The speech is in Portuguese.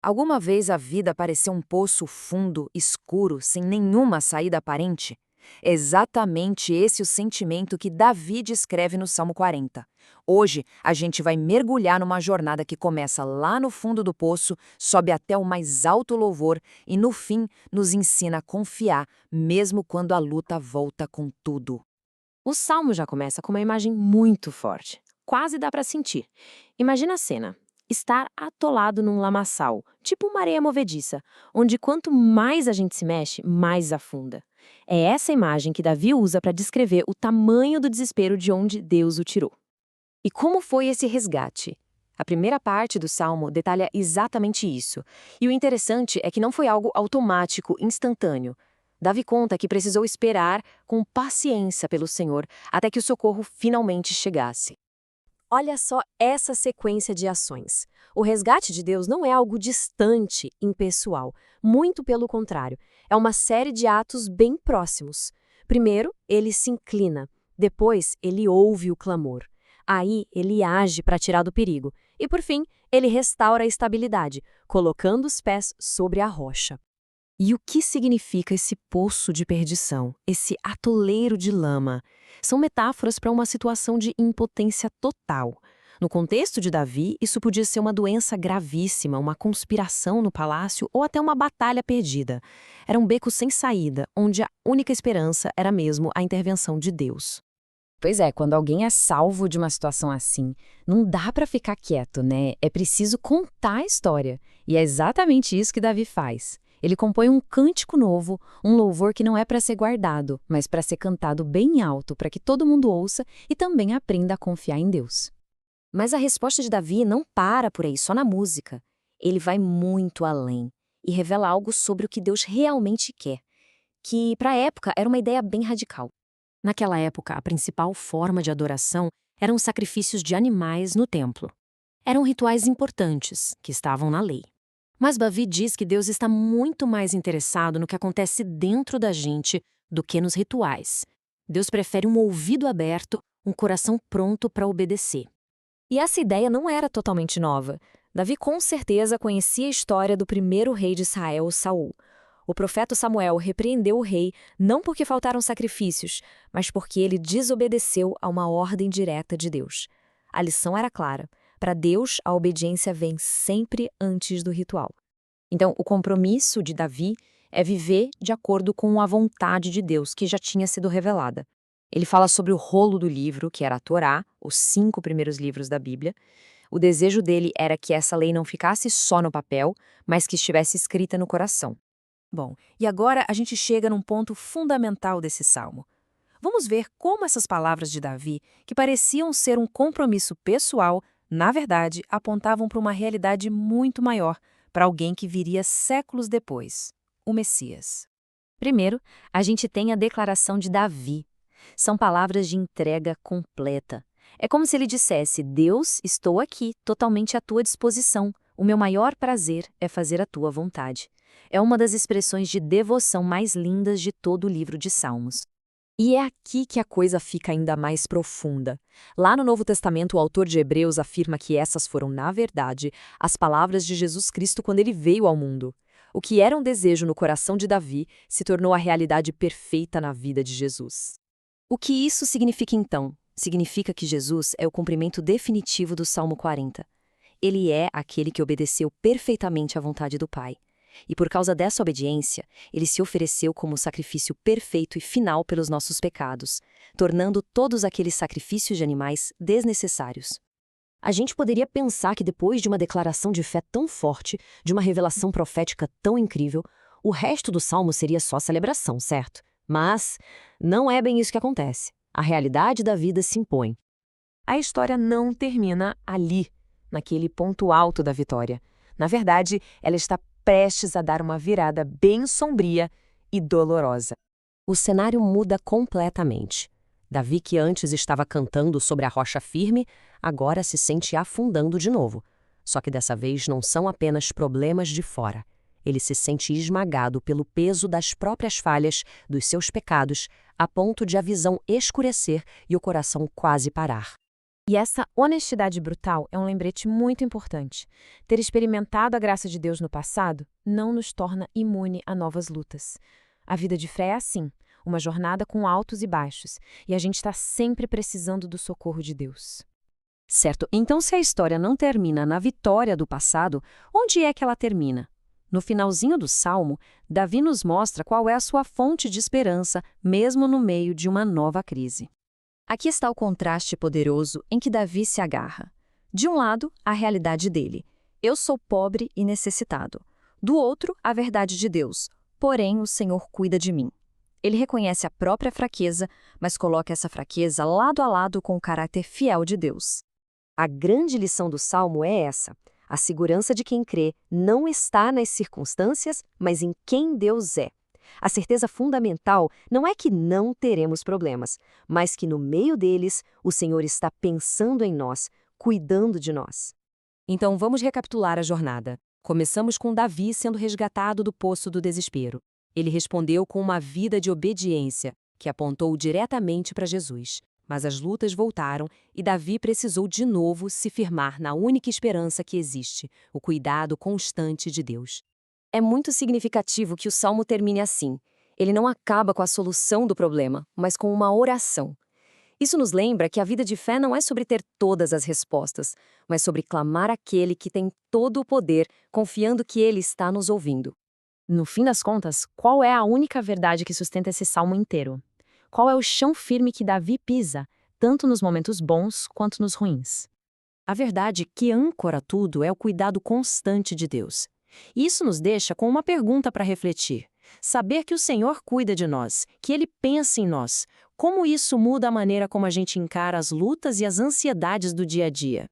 Alguma vez a vida pareceu um poço fundo, escuro, sem nenhuma saída aparente? É exatamente esse o sentimento que Davi descreve no Salmo 40. Hoje, a gente vai mergulhar numa jornada que começa lá no fundo do poço, sobe até o mais alto louvor e, no fim, nos ensina a confiar, mesmo quando a luta volta com tudo. O salmo já começa com uma imagem muito forte. Quase dá para sentir. Imagina a cena. Estar atolado num lamaçal, tipo uma areia movediça, onde quanto mais a gente se mexe, mais afunda. É essa imagem que Davi usa para descrever o tamanho do desespero de onde Deus o tirou. E como foi esse resgate? A primeira parte do Salmo detalha exatamente isso. E o interessante é que não foi algo automático, instantâneo. Davi conta que precisou esperar com paciência pelo Senhor até que o socorro finalmente chegasse. Olha só essa sequência de ações. O resgate de Deus não é algo distante, impessoal. Muito pelo contrário, é uma série de atos bem próximos. Primeiro, ele se inclina. Depois, ele ouve o clamor. Aí, ele age para tirar do perigo. E, por fim, ele restaura a estabilidade, colocando os pés sobre a rocha. E o que significa esse poço de perdição, esse atoleiro de lama? São metáforas para uma situação de impotência total. No contexto de Davi, isso podia ser uma doença gravíssima, uma conspiração no palácio ou até uma batalha perdida. Era um beco sem saída, onde a única esperança era mesmo a intervenção de Deus. Pois é, quando alguém é salvo de uma situação assim, não dá pra ficar quieto, né? É preciso contar a história. E é exatamente isso que Davi faz. Ele compõe um cântico novo, um louvor que não é para ser guardado, mas para ser cantado bem alto, para que todo mundo ouça e também aprenda a confiar em Deus. Mas a resposta de Davi não para por aí, só na música. Ele vai muito além e revela algo sobre o que Deus realmente quer, que, para a época, era uma ideia bem radical. Naquela época, a principal forma de adoração eram os sacrifícios de animais no templo. Eram rituais importantes, que estavam na lei. Mas Davi diz que Deus está muito mais interessado no que acontece dentro da gente do que nos rituais. Deus prefere um ouvido aberto, um coração pronto para obedecer. E essa ideia não era totalmente nova. Davi com certeza conhecia a história do primeiro rei de Israel, Saul. O profeta Samuel repreendeu o rei não porque faltaram sacrifícios, mas porque ele desobedeceu a uma ordem direta de Deus. A lição era clara. Para Deus, a obediência vem sempre antes do ritual. Então, o compromisso de Davi é viver de acordo com a vontade de Deus, que já tinha sido revelada. Ele fala sobre o rolo do livro, que era a Torá, os 5 primeiros livros da Bíblia. O desejo dele era que essa lei não ficasse só no papel, mas que estivesse escrita no coração. Bom, e agora a gente chega num ponto fundamental desse salmo. Vamos ver como essas palavras de Davi, que pareciam ser um compromisso pessoal, na verdade apontavam para uma realidade muito maior, para alguém que viria séculos depois, o Messias. Primeiro, a gente tem a declaração de Davi. São palavras de entrega completa. É como se ele dissesse: Deus, estou aqui, totalmente à tua disposição. O meu maior prazer é fazer a tua vontade. É uma das expressões de devoção mais lindas de todo o livro de Salmos. E é aqui que a coisa fica ainda mais profunda. Lá no Novo Testamento, o autor de Hebreus afirma que essas foram, na verdade, as palavras de Jesus Cristo quando ele veio ao mundo. O que era um desejo no coração de Davi se tornou a realidade perfeita na vida de Jesus. O que isso significa então? Significa que Jesus é o cumprimento definitivo do Salmo 40. Ele é aquele que obedeceu perfeitamente à vontade do Pai. E por causa dessa obediência, ele se ofereceu como sacrifício perfeito e final pelos nossos pecados, tornando todos aqueles sacrifícios de animais desnecessários. A gente poderia pensar que depois de uma declaração de fé tão forte, de uma revelação profética tão incrível, o resto do salmo seria só celebração, certo? Mas não é bem isso que acontece. A realidade da vida se impõe. A história não termina ali, naquele ponto alto da vitória. Na verdade, ela está prestes a dar uma virada bem sombria e dolorosa. O cenário muda completamente. Davi, que antes estava cantando sobre a rocha firme, agora se sente afundando de novo. Só que dessa vez não são apenas problemas de fora. Ele se sente esmagado pelo peso das próprias falhas, dos seus pecados, a ponto de a visão escurecer e o coração quase parar. E essa honestidade brutal é um lembrete muito importante. Ter experimentado a graça de Deus no passado não nos torna imune a novas lutas. A vida de fé é assim, uma jornada com altos e baixos, e a gente está sempre precisando do socorro de Deus. Certo, então se a história não termina na vitória do passado, onde é que ela termina? No finalzinho do Salmo, Davi nos mostra qual é a sua fonte de esperança, mesmo no meio de uma nova crise. Aqui está o contraste poderoso em que Davi se agarra. De um lado, a realidade dele. Eu sou pobre e necessitado. Do outro, a verdade de Deus. Porém, o Senhor cuida de mim. Ele reconhece a própria fraqueza, mas coloca essa fraqueza lado a lado com o caráter fiel de Deus. A grande lição do Salmo é essa. A segurança de quem crê não está nas circunstâncias, mas em quem Deus é. A certeza fundamental não é que não teremos problemas, mas que no meio deles o Senhor está pensando em nós, cuidando de nós. Então vamos recapitular a jornada. Começamos com Davi sendo resgatado do poço do desespero. Ele respondeu com uma vida de obediência, que apontou diretamente para Jesus. Mas as lutas voltaram e Davi precisou de novo se firmar na única esperança que existe, o cuidado constante de Deus. É muito significativo que o Salmo termine assim. Ele não acaba com a solução do problema, mas com uma oração. Isso nos lembra que a vida de fé não é sobre ter todas as respostas, mas sobre clamar àquele que tem todo o poder, confiando que ele está nos ouvindo. No fim das contas, qual é a única verdade que sustenta esse salmo inteiro? Qual é o chão firme que Davi pisa, tanto nos momentos bons quanto nos ruins? A verdade que âncora tudo é o cuidado constante de Deus. Isso nos deixa com uma pergunta para refletir. Saber que o Senhor cuida de nós, que Ele pensa em nós, como isso muda a maneira como a gente encara as lutas e as ansiedades do dia a dia?